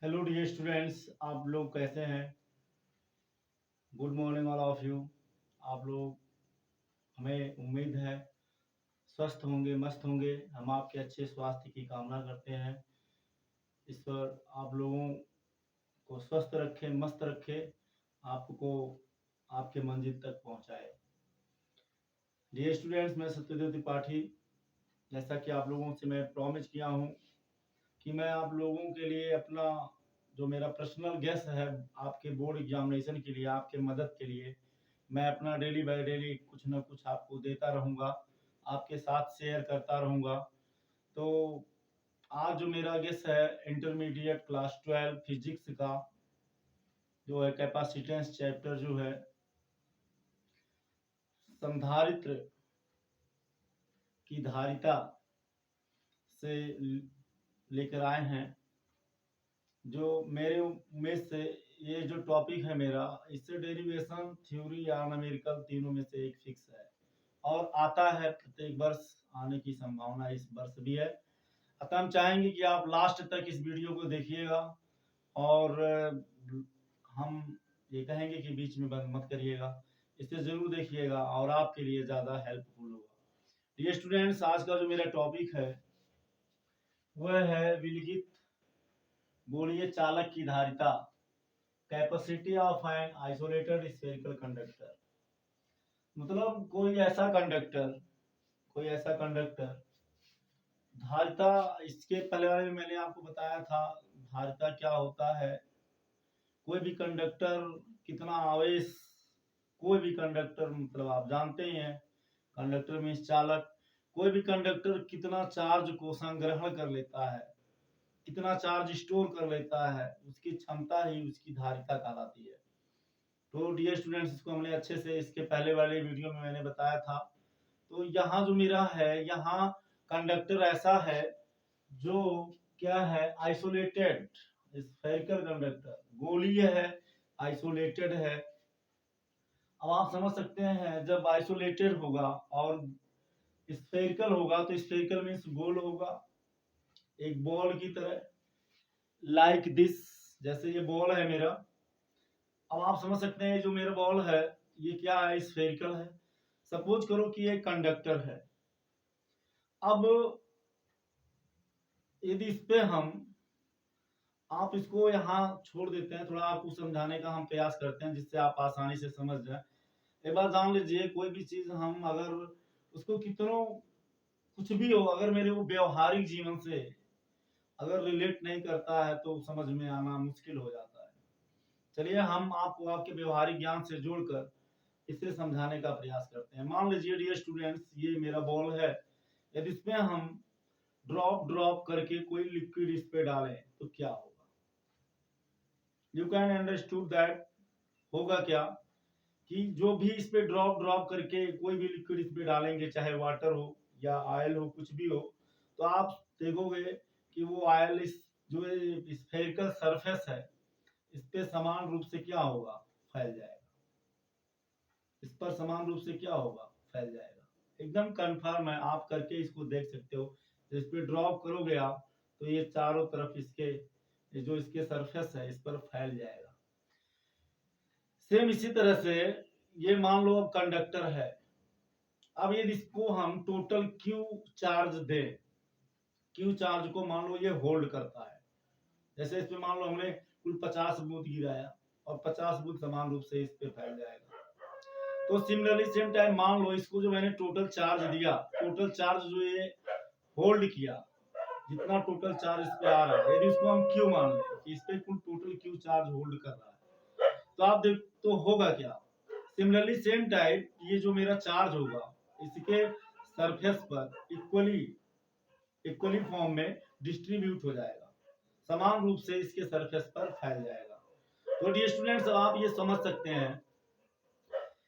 Hello dear students, आप लोग कैसे हैं? Good morning all of you. आप लोग, हमें उम्मीद है स्वस्थ होंगे, मस्त होंगे। हम आपके अच्छे स्वास्थ्य की कामना करते हैं। ईश्वर आप लोगों को स्वस्थ रखे, मस्त रखे, आपको आपके मंजिल तक पहुंचाए। डियर स्टूडेंट्स, मैं सत्यदेव त्रिपाठी, जैसा कि आप लोगों से मैं प्रॉमिस किया हूँ कि मैं आप लोगों के लिए अपना जो मेरा पर्सनल गेस्ट है, आपके बोर्ड एग्जामिनेशन के लिए, आपके मदद के लिए मैं अपना डेली बाय डेली कुछ ना कुछ आपको देता रहूँगा, आपके साथ शेयर करता रहूँगा। तो आज जो मेरा गेस्ट है, इंटरमीडिएट क्लास 12 फिजिक्स का जो है कैपेसिटेंस चैप्टर जो है संधारित्र की धारिता से लेकर आए हैं। जो मेरे उम्मीद से ये जो टॉपिक है मेरा, इससे डेरिवेशन, थ्योरी या न्यूमेरिकल तीनों में से एक फिक्स है और आता है प्रत्येक वर्ष, आने की संभावना इस वर्ष भी है। अतः हम चाहेंगे कि आप लास्ट तक इस वीडियो को देखिएगा और हम ये कहेंगे कि बीच में बंद मत करिएगा, इसे जरूर देखिएगा और आपके लिए ज़्यादा हेल्पफुल होगा। डियर स्टूडेंट्स, आज का जो मेरा टॉपिक है वह है विलगित गोलीय चालक की धारिता, capacity of an isolated spherical conductor. मतलब कोई ऐसा कंडक्टर धारिता। इसके पहले वाले में मैंने आपको बताया था धारिता क्या होता है। कोई भी कंडक्टर कितना आवेश, कोई भी कंडक्टर मतलब आप जानते ही हैं, कंडक्टर में चालक। कोई भी कंडक्टर कितना चार्ज को संग्रहण कर लेता है, कितना चार्ज स्टोर कर लेता है, उसकी क्षमता ही उसकी धारिता कहलाती है। तो डियर स्टूडेंट्स, इसको हमने अच्छे से इसके पहले वाले वीडियो में मैंने बताया था। तो यहाँ जो मेरा है, यहाँ कंडक्टर ऐसा है जो क्या है, आइसोलेटेड स्फेरिकल कंडक्टर, गोलीय है, आइसोलेटेड है। अब आप समझ सकते हैं, जब आइसोलेटेड होगा और स्फेरिकल होगा तो स्फेरिकल मीन्स गोल होगा, एक बॉल की तरह, लाइक दिस। जैसे ये बॉल है मेरा, अब आप समझ सकते हैं जो मेरा बॉल है ये क्या है, स्फेरिकल है। सपोज करो कि ये कंडक्टर है। अब यदि इस पे आप इसको यहाँ छोड़ देते हैं, थोड़ा आपको समझाने का हम प्रयास करते हैं जिससे आप आसानी से समझ जाए। एक बार जान लीजिए, कोई भी चीज हम अगर उसको कितनों कुछ भी हो, अगर मेरे को व्यवहारिक जीवन से अगर रिलेट नहीं करता है तो समझ में आना मुश्किल हो जाता है। चलिए हम आपको आपके व्यवहारिक ज्ञान से जोड़कर इसे समझाने का प्रयास करते हैं। मान लीजिए डियर स्टूडेंट्स, ये मेरा बॉल है। यदि इसमें हम ड्रॉप ड्रॉप करके कोई लिक्विड इस पे डालें तो क्या होगा? You can understood that. होगा क्या कि जो भी इस पे ड्रॉप ड्रॉप करके कोई भी लिक्विड इस पे डालेंगे, चाहे वाटर हो या ऑयल हो, कुछ भी हो, तो आप देखोगे कि वो ऑयल इस जो स्फेरिकल सरफेस है इस पे समान रूप से क्या होगा, फैल जाएगा। इस पर समान रूप से क्या होगा, फैल जाएगा। एकदम कंफर्म है, आप करके इसको देख सकते हो। तो इस पे ड्रॉप करोगे आप तो ये चारों तरफ इसके जो इसके सरफेस है इस पर फैल जाएगा। सेम इसी तरह से ये मान लो अब कंडक्टर है। अब यदि इसको हम टोटल क्यू चार्ज दें, क्यू चार्ज को मान लो ये होल्ड करता है। जैसे इस पे मान लो हमने कुल 50 बूंद गिराया और 50 बूंद समान रूप से इस पे फैल जाएगा। तो सिमिलरली सेम टाइम मान लो इसको जो मैंने टोटल चार्ज दिया, टोटल चार्ज जो ये होल्ड किया, जितना टोटल चार्ज इस पे आ रहा है, यदि इसको हम क्यू मान लें कि इस पे कुल टोटल क्यू चार्ज होल्ड कर रहा है, तो आप देख तो होगा क्या। सिमिलरली सेम टाइप ये जो मेरा चार्ज होगा इसके सरफेस पर इक्वली फॉर्म में डिस्ट्रीब्यूट हो जाएगा, समान रूप से इसके सरफेस पर फैल जाएगा। तो डियर स्टूडेंट्स, आप ये समझ सकते हैं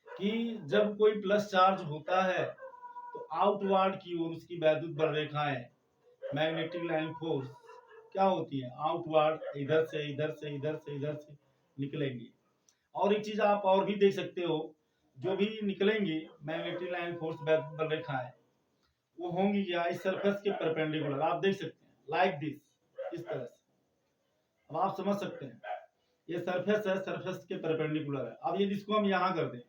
कि जब कोई प्लस चार्ज होता है तो आउटवर्ड की ओर उसकी वैद्युत बल रेखाएं, मैग्नेटिक लाइन फोर्स क्या होती है, आउटवर्ड, इधर से इधर से इधर से इधर से निकलेंगी। और एक चीज आप और भी देख सकते हो, जो भी निकलेंगी मैग्नेटिक लाइन फोर्स वैद्युत बल रेखाएं, वो होंगी क्या, इस सरफेस के परपेंडिकुलर। आप देख सकते हैं लाइक दिस, इस तरह से। अब आप समझ सकते हैं, ये सरफेस है, सरफेस के परपेंडिकुलर है। अब यदि इसको हम यहाँ कर दें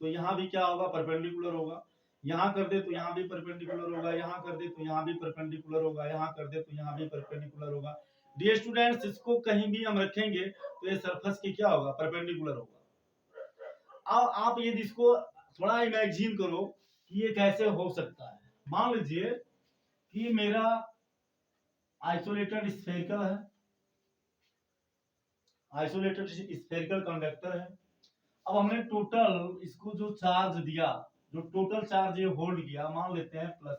तो यहाँ भी क्या होगा, परपेंडिकुलर होगा। यहाँ कर दे तो यहाँ भी परपेंडिकुलर होगा, यहाँ कर दे तो यहाँ भी परपेंडिकुलर होगा, यहाँ कर दे तो यहाँ भी परपेंडिकुलर होगा। डियर स्टूडेंट्स, इसको कहीं भी हम रखेंगे तो ये सरफेस के क्या होगा, परपेंडिकुलर होगा। अब आप यदि इसको थोड़ा इमेजिन करो कि ये कैसे हो सकता है। मान लीजिए कि मेरा आइसोलेटेड स्फेरिकल है, आइसोलेटेड स्फेरिकल कंडक्टर है। अब हमने टोटल इसको जो चार्ज दिया, जो टोटल चार्ज ये होल्ड किया, मान लेते हैं प्लस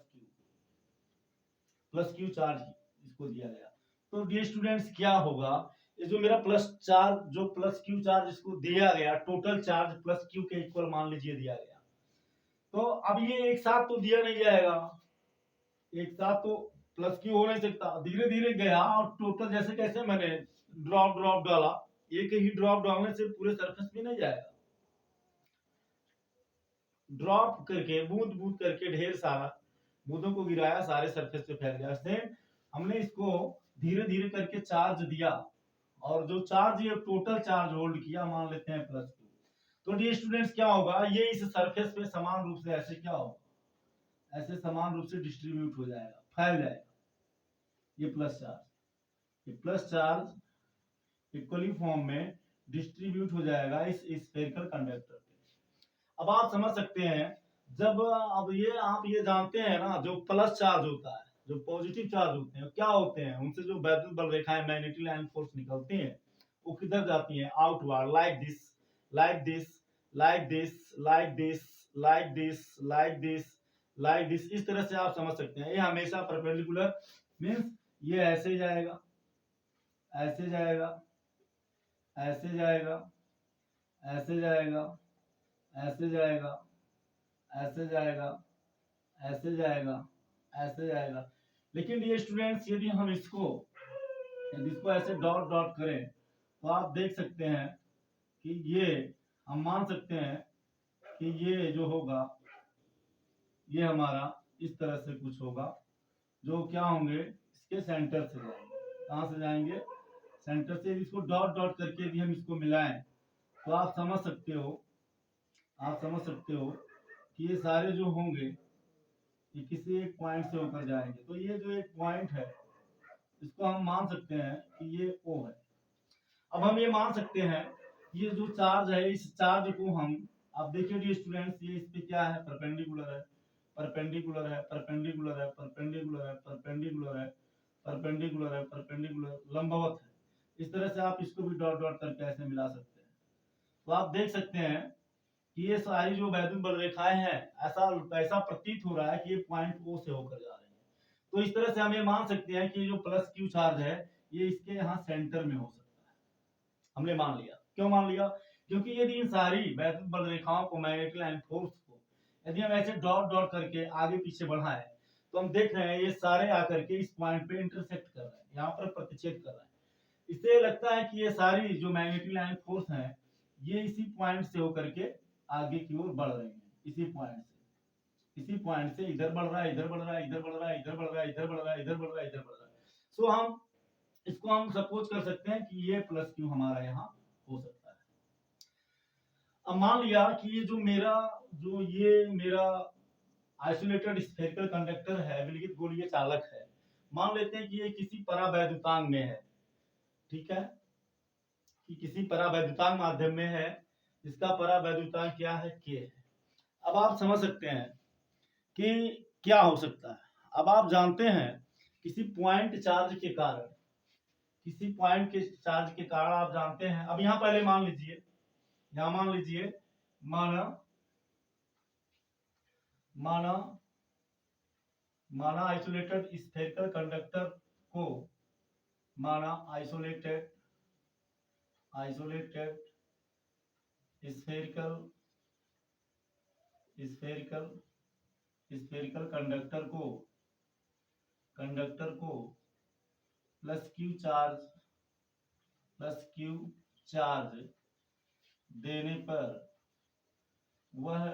क्यू चार्ज इसको दिया गया। तो डियर स्टूडेंट्स क्या होगा, ये जो मेरा प्लस चार्ज, जो प्लस क्यू चार्ज इसको दिया गया, टोटल चार्ज प्लस क्यू के इक्वल मान लीजिए दिया गया। तो अब ये एक साथ तो दिया नहीं जाएगा, एक साथ तो प्लस क्यू हो नहीं सकता, धीरे धीरे गया और टोटल जैसे कैसे मैंने ड्रॉप ड्रॉप डाला, एक ही ड्रॉप डालने से पूरे सरफेस में नहीं जाएगा। ड्रॉप करके बूंद बूंद करके ढेर सारा बूंदों को गिराया, सारे सरफेस पे फैल गया। सेम हमने इसको धीरे धीरे करके चार्ज दिया और जो चार्ज ये टोटल चार्ज होल्ड किया, मान लेते हैं प्लस क्यू। तो डियर स्टूडेंट्स क्या होगा, ये इस सरफेस पे समान रूप से ऐसे क्या होगा, ऐसे समान रूप से डिस्ट्रीब्यूट हो जाएगा, फैल जाएगा। ये प्लस चार्ज इक्वली फॉर्म में डिस्ट्रीब्यूट हो जाएगा इस स्फेरिकल कंडक्टर पे। अब आप समझ सकते हैं, जब अब ये आप ये जानते हैं ना, जो प्लस चार्ज होता है, जो पॉजिटिव चार्ज होते हैं क्या होते हैं, उनसे जो वैद्युत बल रेखाएं, मैग्नेटिक लाइन फोर्स निकलती हैं, वो किधर जाती हैं, outward, like this, like this, like this, like this, like this, like this, like this. इस तरह से आप समझ सकते हैं। ये हमेशा परपेंडिकुलर मींस ये ऐसे जाएगा, ऐसे जाएगा, ऐसे जाएगा, ऐसे जाएगा, ऐसे जाएगा, ऐसे जाएगा, ऐसे जाएगा, ऐसे जाएगा। लेकिन ये स्टूडेंट्स, यदि हम इसको ऐसे डॉट डॉट करें तो आप देख सकते हैं कि ये हम मान सकते हैं कि ये जो होगा, ये हमारा इस तरह से कुछ होगा, जो क्या होंगे, इसके सेंटर से जाएंगे। कहां से जाएंगे, सेंटर से। इसको डॉट डॉट करके यदि हम इसको मिलाएं तो आप समझ सकते हो, आप समझ सकते हो कि ये सारे जो होंगे ये किसी एक पॉइंट से होकर जाएंगे। तो ये जो एक पॉइंट है, इसको हम मान सकते हैं कि ये O है। अब हम ये मान सकते हैं ये जो चार्ज है, इस चार्ज को हम, आप देखिए स्टूडेंट्स, ये इस पे क्या है, परपेंडिकुलर है, परपेंडिकुलर है, परपेंडिकुलर है, परपेंडिकुलर है, परपेंडिकुलर है, परपेंडिकुलर है, परपेंडिकुलर, लंबवत है। इस तरह से आप इसको भी डॉट डॉट करके ऐसे मिला सकते हैं। तो आप देख सकते हैं कि ये सारी जो वैद्युत बल रेखाएं हैं, ऐसा प्रतीत हो रहा है कि ये पॉइंट O से होकर जा रही है। तो इस तरह से हम ये मान सकते हैं कि जो प्लस क्यू चार्ज है, ये इसके यहाँ सेंटर में हो सकता है। हमने मान लिया। क्यों मान लिया, क्योंकि यदि इन सारी वैद्युत बल रेखाओं को, मैग्नेटिक लाइन फोर्स को यदि हम ऐसे डॉट डॉट करके आगे पीछे बढ़ाएं तो हम देख रहे हैं ये सारे आकर के इस पॉइंट पे इंटरसेक्ट कर रहे हैं, यहाँ पर प्रतिच्छेद कर रहे हैं। इससे लगता है कि ये सारी जो मैग्नेटिक लाइन फोर्स है, ये इसी पॉइंट से होकर के आगे की ओर बढ़ रही है। इसी पॉइंट से इधर बढ़ रहा है, इधर बढ़ रहा है, इधर बढ़ रहा है, इधर बढ़ रहा है, इधर बढ़ रहा है, इधर बढ़ रहा है, इधर बढ़ रहा है। सो हम इसको हम सपोज कर सकते हैं कि ये प्लस क्यू हमारा यहाँ हो सकता है। अब मान लिया कि ये मेरा आइसोलेटेड स्फेरिकल कंडक्टर है, विलगित गोलीय चालक है। मान लेते हैं कि ये किसी परावैद्युतांग में है, ठीक है, कि किसी परावैद्युतांग माध्यम में है, इसका परावैद्युतांग क्या है, K है। अब आप समझ सकते हैं कि क्या हो सकता है। अब आप जानते हैं किसी पॉइंट चार्ज के कारण, किसी पॉइंट के चार्ज के कारण आप जानते हैं। अब यहाँ पहले मान लीजिए, यहाँ मान लीजिए, माना आइसोलेटेड स्फेरिकल कंडक्टर को, माना आइसोलेटेड स्फेरिकल कंडक्टर को प्लस क्यू चार्ज देने पर वह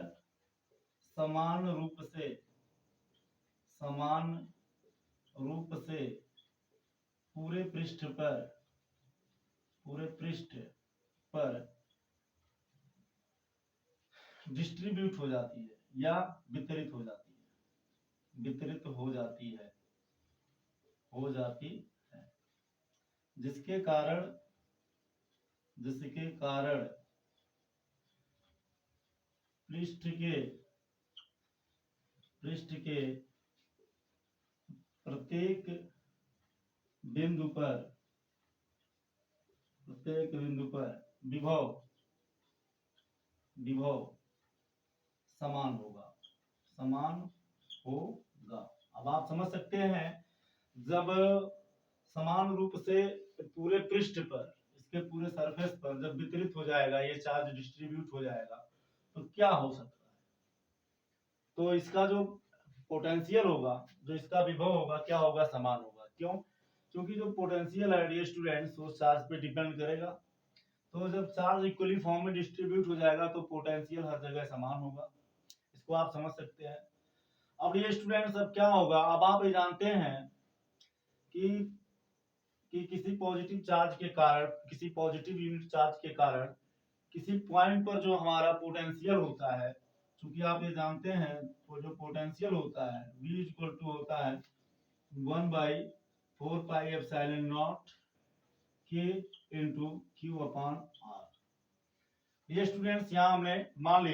समान रूप से पूरे पृष्ठ पर पूरे पृष्ठ पर डिस्ट्रीब्यूट हो जाती है या वितरित हो जाती है, वितरित हो जाती है, हो जाती है, जिसके कारण पृष्ठ के प्रत्येक बिंदु पर विभव समान होगा। अब आप समझ सकते हैं, जब समान रूप से पूरे पृष्ठ पर, इसके पूरे सरफेस पर जब वितरित हो जाएगा, ये चार्ज डिस्ट्रीब्यूट हो जाएगा, तो क्या हो सकता है? तो इसका जो पोटेंशियल होगा, जो इसका विभव होगा, क्या होगा? समान होगा। क्यों? क्योंकि जो पोटेंशियल है डियर स्टूडेंट्स, वो चार्ज पे डिपेंड करेगा। तो जब चार्ज इक्वली फॉर्म में डिस्ट्रीब्यूट हो जाएगा तो पोटेंशियल हर जगह समान होगा। इसको आप समझ सकते हैं। अब ये स्टूडेंट्स, अब क्या होगा, अब आप ये जानते हैं कि किसी पॉजिटिव चार्ज के कारण, किसी पॉजिटिव यूनिट चार्ज के कारण किसी पॉइंट पर जो हमारा पोटेंशियल होता है, क्योंकि आप ये जानते हैं वो जो पोटेंशियल होता है V इक्वल टू होता है 1/4 pi epsilon not K into Q upon R। ये स्टूडेंट्स यहाँ हमने मान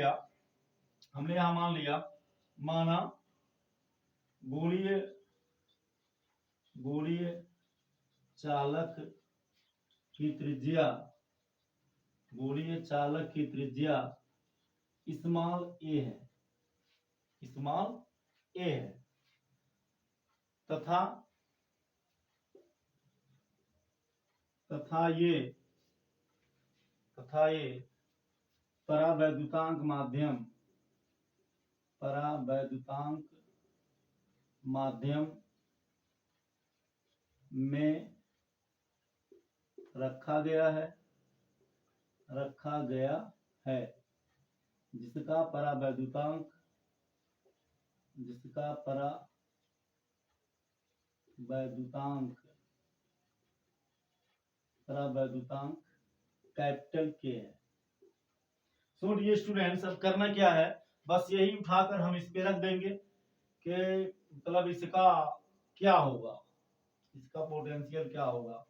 लिया, माना गोलीय चालक की त्रिज्या स्मॉल a है, तथा ये परावैद्युतांक माध्यम में रखा गया है, जिसका परावैद्युतांक कैपिटल K है। सो डियर स्टूडेंट्स, अब करना क्या है, बस यही उठाकर हम इस पे रख देंगे कि मतलब इसका क्या होगा, इसका पोटेंशियल क्या होगा।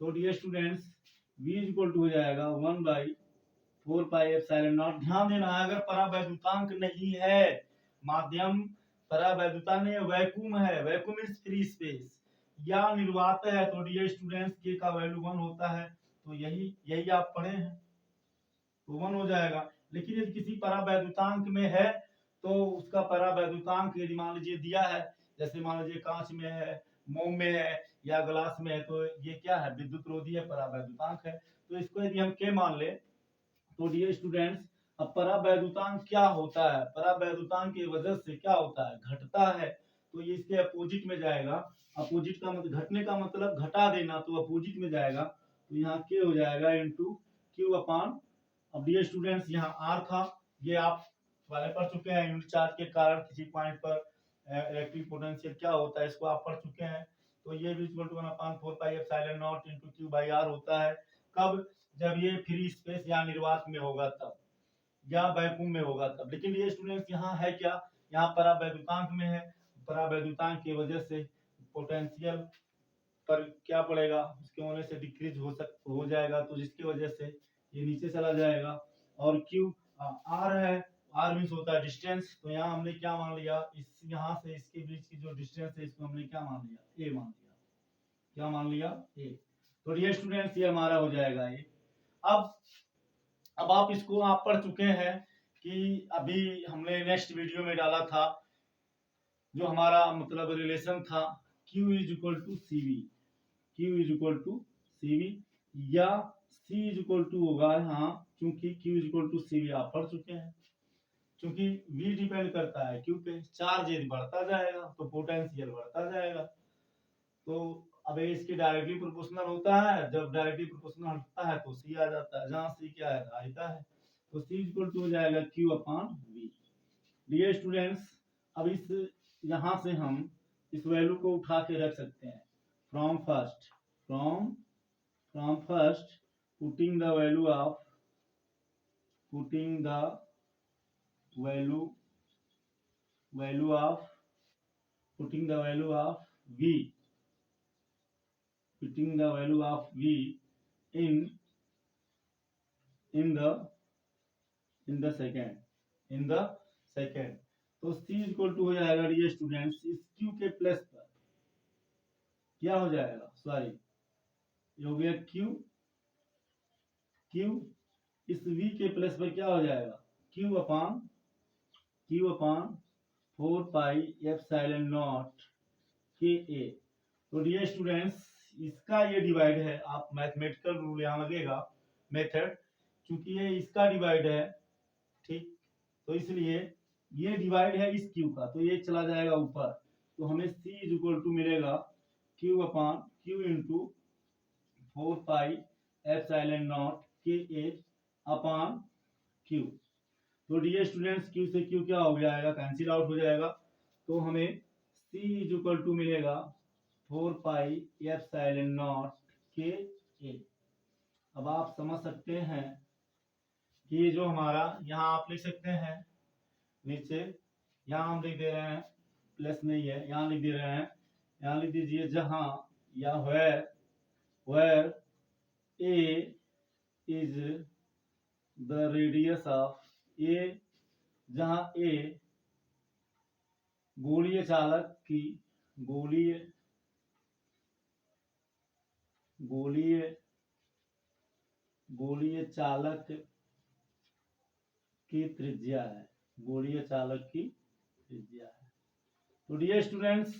तो dear students, V equal to हो जाएगा 1/4 पाई एप्सिलॉन नॉट। ध्यान देना, अगर परावैद्युतांक नहीं है, माध्यम परावैद्युता नहीं है, वैक्यूम है, वैक्यूम इज फ्री स्पेस, या निर्वात है, तो डियर स्टूडेंट्स K का वैल्यू 1 होता है। तो यही आप पढ़े हैं, तो 1 हो जाएगा। लेकिन यदि किसी परावैद्युतांक में है तो उसका परावैद्युतांक यदि मान लीजिए दिया है, जैसे मान लीजिए कांच में है, मोम में है या ग्लास में है, तो ये क्या है? विद्युत रोधी है, परावैद्युतांक है। तो इसको यदि हम K मान ले, तो डियर स्टूडेंट्स, अब परावैद्युतांक क्या होता है? परावैद्युतांक की वजह से क्या होता है? घटता है। तो ये इसके अपोजिट में जाएगा। अपोजिट का मतलब, घटने का मतलब घटा देना, तो अपोजिट में जाएगा। तो यहाँ K हो जाएगा इंटू Q अपॉन, अब डियर स्टूडेंट्स यहाँ R था, ये आप वाले पढ़ चुके हैं, यूनिट चार्ज के कारण किसी पॉइंट पर इलेक्ट्रिक पोटेंशियल क्या होता है, इसको आप पढ़ चुके हैं। तो ये भी equal to 1/4 pi epsilon not into Q by R होता है। कब? जब ये फ्री स्पेस या निर्वात में होगा तब, या वैक्यूम में होगा तब। लेकिन ये स्टूडेंट्स यहाँ है क्या? यहाँ परावैद्युतांक में है, परावैद्युतांक की वजह से पोटेंशियल पर क्या पड़ेगा? उसके होने से डिक्रीज हो जाएगा, तो जिसकी वजह से ये नीचे चला जाएगा। और Q R है, R मीन्स होता है डिस्टेंस, तो यहाँ हमने क्या मान लिया, इस यहाँ से इसके बीच की जो डिस्टेंस है, इसको हमने क्या मान लिया? A मान लिया। क्या मान लिया? A। तो डियर स्टूडेंट्स, ये हमारा हो जाएगा ये। अब आप इसको आप पढ़ चुके हैं कि अभी हमने नेक्स्ट वीडियो में डाला था, जो हमारा मतलब रिलेशन था Q is equal to CV, या C इज इक्वल टू होगा, हाँ, क्योंकि Q is equal to CV आप पढ़ चुके हैं। क्योंकि V डिपेंड करता है Q पे, चार्ज यदि बढ़ता जाएगा तो पोटेंशियल बढ़ता जाएगा। तो अब इसके डायरेक्टली प्रोपोर्शनल होता है, जब डायरेक्टली प्रोपोर्शनल हटता है तो C आ जाता है, जहाँ C क्या है? धारिता है। तो C इक्वल टू हो जाएगा Q upon V। Dear students, अब इस यहाँ से हम इस वैल्यू को उठा के रख सकते हैं, from first putting the value of putting the value of putting the value of v putting the value of v in in the in the second तो c इक्वल टू हो जाएगा डियर स्टूडेंट्स इस q के plus पर क्या हो जाएगा sorry ये हो गया q इस v के प्लस पर क्या हो जाएगा q upon 4 pi epsilon not के ए। तो डियर स्टूडेंट्स इसका ये डिवाइड है, आप मैथमेटिकल रूल यहाँ लगेगा मेथड, क्योंकि ये इसका डिवाइड है ठीक, तो इसलिए ये डिवाइड है इस क्यू का, तो ये चला जाएगा ऊपर, तो हमें c इज इक्वल टू मिलेगा q upon q into 4 pi epsilon not के ए अपान q। तो डियर स्टूडेंट्स q से q क्या हो जाएगा कैंसिल आउट हो जाएगा, तो हमें c इज इक्वल टू मिलेगा 4 पाई एप्सिलॉन नॉट के ए। अब आप समझ सकते हैं कि ये जो हमारा यहाँ आप लिख सकते हैं नीचे, यहाँ हम लिख दे रहे हैं प्लस नहीं है, यहाँ लिख दे रहे हैं, यहाँ लिख दीजिए जहां या where a is the radius of a, जहां a गोलीय चालक की गोलीय चालक की त्रिज्या है, गोलीय चालक की त्रिज्या है। तो डियर स्टूडेंट्स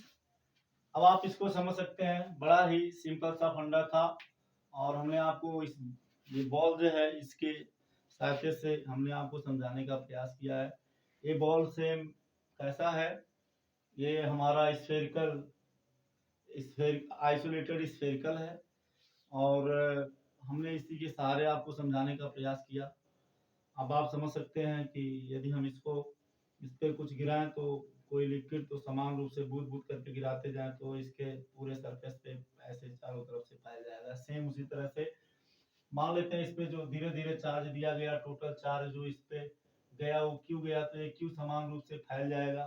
अब आप इसको समझ सकते हैं, बड़ा ही सिंपल सा फंडा था, और हमने आपको इस ये बॉल जो है इसके सहायता से हमने आपको समझाने का प्रयास किया है। ये बॉल से कैसा है, ये हमारा आइसोलेटेड स्फेरिकल है, और हमने इसी के सहारे आपको समझाने का प्रयास किया। अब आप समझ सकते हैं कि यदि हम इस पर कुछ गिराएं तो कोई लिक्विड तो समान रूप से बूंद बूंद करके गिराते जाएं तो इसके पूरे सरफेस पे ऐसे चारों तरफ से फैल जाएगा। सेम उसी तरह से मान लेते हैं इस पे जो धीरे धीरे चार्ज दिया गया, टोटल चार्ज जो इस पे गया वो क्यू गया, तो ये क्यू समान रूप से फैल जाएगा।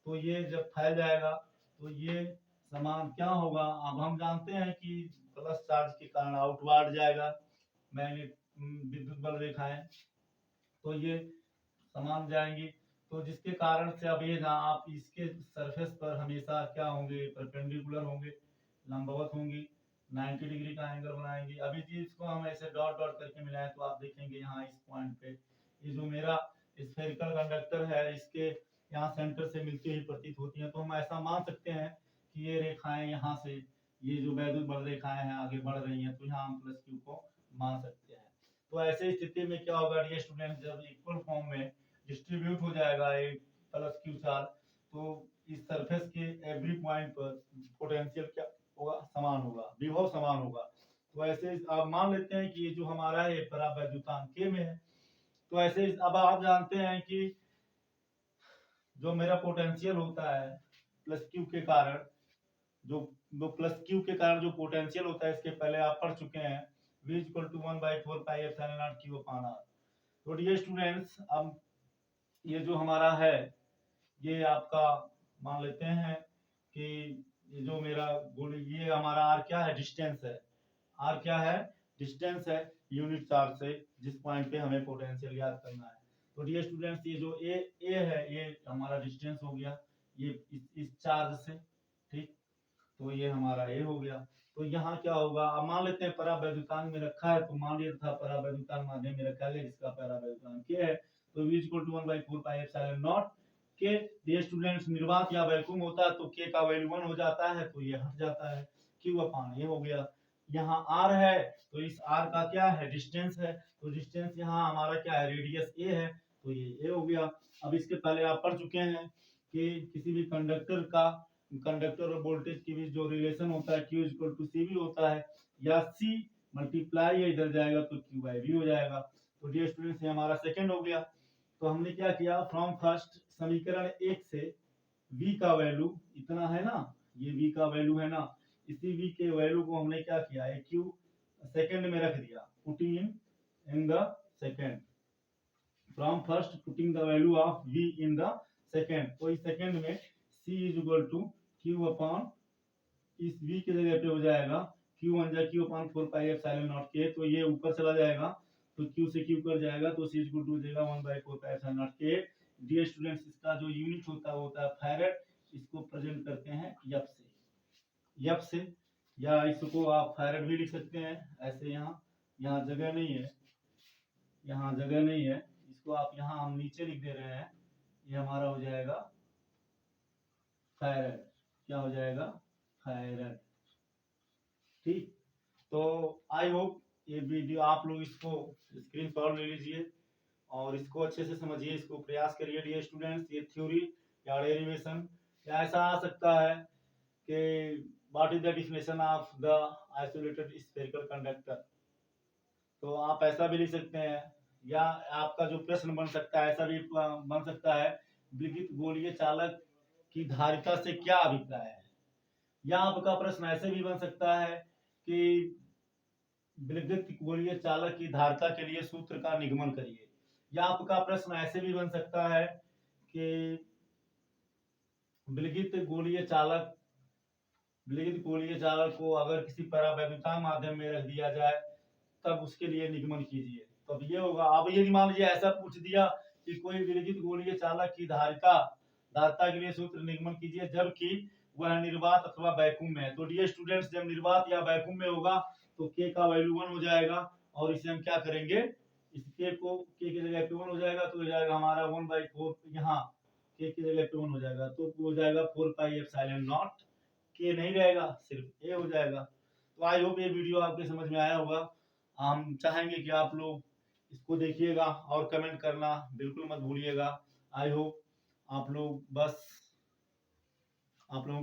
तो ये जब फैल जाएगा तो ये समान क्या होगा, अब हम जानते हैं कि प्लस चार्ज के कारण आउटवर्ड जाएगा विद्युत बल रेखाएं, तो ये समान जाएंगी, तो जिसके कारण से अब ये आप इसके सरफेस पर हमेशा क्या होंगे, परपेंडिकुलर होंगे, लंबवत होंगी, 90 डिग्री का एंगल बनाएंगे। अभी जी इसको हम ऐसे डॉट डॉट करके मिलाएं तो आप देखेंगे यहाँ इस पॉइंट पे ये जो मेरा स्फेरिकल कंडक्टर है इसके यहाँ सेंटर से मिलती हुई प्रतीत होती है, तो हम ऐसा मान सकते हैं कि ये रेखाएं यहाँ से ये जो वैद्युत बल रेखाएं हैं आगे बढ़ रही हैं, तो यहाँ हम प्लस क्यू को मान सकते हैं। तो ऐसे स्थिति में क्या होगा डियर स्टूडेंट, जब इक्वल फॉर्म में डिस्ट्रीब्यूट हो जाएगा ये प्लस क्यू चार्ज, तो इस सरफेस के एवरी पॉइंट पर पोटेंशियल क्या होगा, समान होगा, विभव समान होगा। तो ऐसे आप मान लेते हैं कि ये जो हमारा है परावैद्युतांक के में है, तो ऐसे अब आप जानते हैं कि जो मेरा पोटेंशियल होता है प्लस क्यू के कारण, जो प्लस क्यू के कारण जो पोटेंशियल होता है इसके पहले आप पढ़ चुके हैं, v equal to 1/4 pi epsilon not q upon r। तो डियर स्टूडेंट्स अब ये जो हमारा है ये आपका मान लेते हैं कि ये जो मेरा ये हमारा r क्या है, डिस्टेंस है, r क्या है, डिस्टेंस है यूनिट चार्ज से जिस पॉइंट पे हमें पोटेंशियल याद करना है। तो डियर स्टूडेंट्स ये जो a है ये हमारा डिस्टेंस हो गया ये इस चार्ज से ठीक, तो ये हमारा ए हो गया। तो यहाँ क्या होगा, अब मान लेते हैं परावैद्युतांक में रखा है, तो मान लिया था परावैद्युतांक माध्यम में रखा है जिसका परावैद्युतांक के है, तो v equal to 1/4 pi epsilon not के। डियर स्टूडेंट्स निर्वात या वैक्यूम होता है तो k का वैल्यू 1 हो जाता है, तो ये हट जाता है, q अपान ये हो गया। यहाँ r है तो इस r का क्या है, डिस्टेंस है, तो डिस्टेंस यहाँ हमारा क्या है, रेडियस a है, तो ये a हो गया। अब इसके पहले आप पढ़ चुके हैं कि किसी भी कंडक्टर और वोल्टेज के बीच जो रिलेशन होता है Q इक्वल टू CV होता है, या C मल्टीप्लाई इधर जाएगा तो Q बाई V हो जाएगा। तो डियर स्टूडेंट्स ये हमारा सेकंड हो गया। तो हमने क्या किया, फ्रॉम फर्स्ट समीकरण 1 से V का वैल्यू इतना है ना, ये V का वैल्यू है ना, इसी V के वैल्यू को हमने क्या किया, Q सेकंड में रख दिया, putting in the second, from first putting the value of v in the second. तो इस सेकंड में c is equal to q upon, इस v की जगह पे हो जाएगा q वन जा q upon 4 pi epsilon not k, तो ये ऊपर चला जाएगा तो q से q कर जाएगा, तो c इक्वल टू हो जाएगा 1/4 pi epsilon not k। Dear students, इसका जो यूनिट होता है फैरेड, इसको प्रेजेंट करते हैं यप से, या इसको आप फैरेड भी लिख सकते हैं ऐसे। यहाँ जगह नहीं है, यहाँ जगह नहीं है, इसको आप यहाँ हम नीचे लिख दे रहे हैं, ये हमारा हो जाएगा फैरेड। क्या हो जाएगा? फैरेड। ठीक, तो आई होप ये वीडियो आप लोग इसको स्क्रीनशॉट ले लीजिए और इसको अच्छे से समझिए, इसको प्रयास करिए डियर स्टूडेंट्स। ये थ्योरी या डेरिवेशन या ऐसा आ सकता है कि what is the definition of the isolated spherical conductor, तो आप ऐसा भी लिख सकते हैं। या आपका जो प्रश्न बन सकता है, ऐसा भी बन सकता है, विद्युत गोलीय चालक की धारिता से क्या अभिप्राय है। या आपका प्रश्न ऐसे भी बन सकता है कि विद्युत गोलीय चालक की धारिता के लिए सूत्र का निगमन करिए। या आपका प्रश्न ऐसे भी बन सकता है कि विद्युत गोलीय चालक को अगर किसी परावैद्युतांक माध्यम में रख दिया जाए तब उसके लिए निगमन कीजिए। तो अब ये होगा, अब ये मान लीजिए ऐसा पूछ दिया कि कोई विद्युत गोलीय चालक की धारिता के लिए सूत्र निगमन कीजिए जबकि वह निर्वात अथवा वैक्यूम में है। तो डियर स्टूडेंट्स, जब निर्वात या वैक्यूम में होगा तो k का वैल्यू 1 हो जाएगा, और इसे हम क्या करेंगे, इस k को k की जगह पे 1 हो जाएगा, तो हो जाएगा हमारा 1/4, यहाँ k की जगह पे 1 हो जाएगा, तो हो जाएगा 4 पाई एप्सिलॉन नॉट, k नहीं रहेगा, सिर्फ a हो जाएगा। तो आई होप ये वीडियो आपके समझ में आया होगा। हम चाहेंगे कि आप लोग इसको देखिएगा और कमेंट करना बिल्कुल मत भूलिएगा। आई होप आप लोगों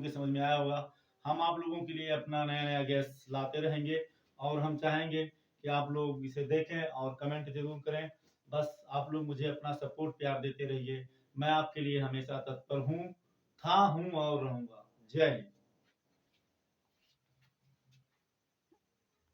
के समझ में आया होगा। हम आप लोगों के लिए अपना नया गैस लाते रहेंगे और हम चाहेंगे कि आप लोग इसे देखें और कमेंट जरूर करें। बस आप लोग मुझे अपना सपोर्ट प्यार देते रहिए। मैं आपके लिए हमेशा तत्पर हूँ, था, हूँ और रहूंगा। जय हिंद।